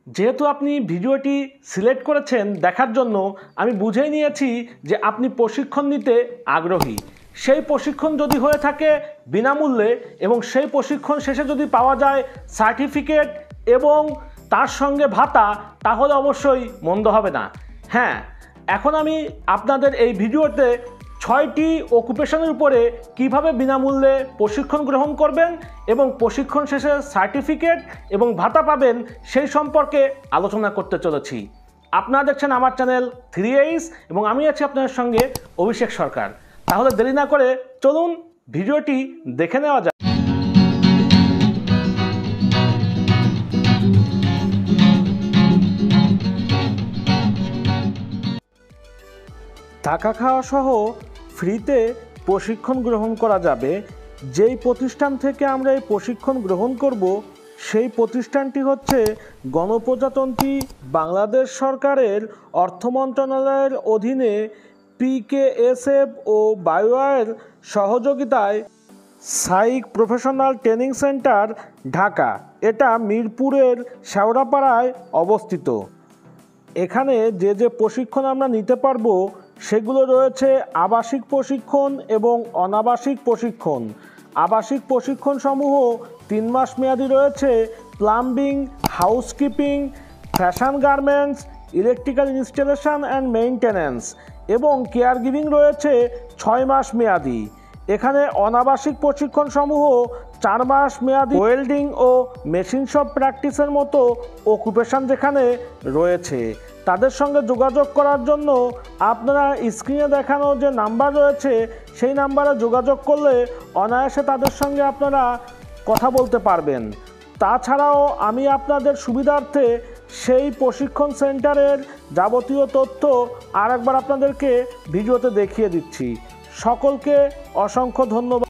যেহেতু আপনি ভিডিওটি সিলেক্ট করেছেন দেখার জন্য, আমি বুঝেই নিয়েছি যে আপনি প্রশিক্ষণ নিতে আগ্রহী। সেই প্রশিক্ষণ যদি হয়ে থাকে বিনামূল্যে এবং সেই প্রশিক্ষণ শেষে যদি পাওয়া যায় সার্টিফিকেট এবং তার সঙ্গে ভাতা, তাহলে অবশ্যই মন্দ হবে না। হ্যাঁ, এখন আমি আপনাদের এই ভিডিওতে 6টি অকুপেশনের উপরে কিভাবে বিনামূল্যে প্রশিক্ষণ গ্রহণ করবেন এবং প্রশিক্ষণ শেষে সার্টিফিকেট এবং ভাতা পাবেন সেই সম্পর্কে আলোচনা করতে চলেছি। আপনারা দেখছেন আমার চ্যানেল 3A's এবং আমি আছি আপনাদের সঙ্গে অভিষেক সরকার। তাহলে দেরি না করে চলুন ভিডিওটি দেখে নেওয়া যাক। থাকা খাওয়া সহ ফ্রিতে প্রশিক্ষণ গ্রহণ করা যাবে। যেই প্রতিষ্ঠান থেকে আমরা এই প্রশিক্ষণ গ্রহণ করব সেই প্রতিষ্ঠানটি হচ্ছে গণপ্রজাতন্ত্রী বাংলাদেশ সরকারের অর্থ মন্ত্রণালয়ের অধীনে PKSF ও BEIOA-এর সহযোগিতায় psych professional training centre Dhaka. এটা মিরপুরের শেওড়াপাড়ায় অবস্থিত। এখানে যে প্রশিক্ষণ আমরা নিতে পারবো সেগুলো রয়েছে আবাসিক প্রশিক্ষণ এবং অনাবাসিক প্রশিক্ষণ। আবাসিক প্রশিক্ষণ সমূহ 3 মাস মেয়াদী রয়েছে plumbing, housekeeping, fashion garments, electrical installation and maintenance এবং কেয়ার গিভিং রয়েছে 6 মাস মেয়াদী। এখানে অনাবাসিক প্রশিক্ষণ সমূহ 4 মাস মেয়াদী ওয়েল্ডিং ও মেশিন শপ প্র্যাকটিসের মতো অকুপেশন যেখানে রয়েছে। তাদের সঙ্গে যোগাযোগ করার জন্য আপনারা স্ক্রিনে দেখানো যে নাম্বার রয়েছে সেই নাম্বারে যোগাযোগ করলে অনায়াসে তাদের সঙ্গে আপনারা কথা বলতে পারবেন। তাছাড়াও আমি আপনাদের সুবিধার্থে সেই প্রশিক্ষণ সেন্টারের যাবতীয় তথ্য আরেকবার আপনাদেরকে ভিডিওতে দেখিয়ে দিচ্ছি। সকলকে অসংখ্য ধন্যবাদ।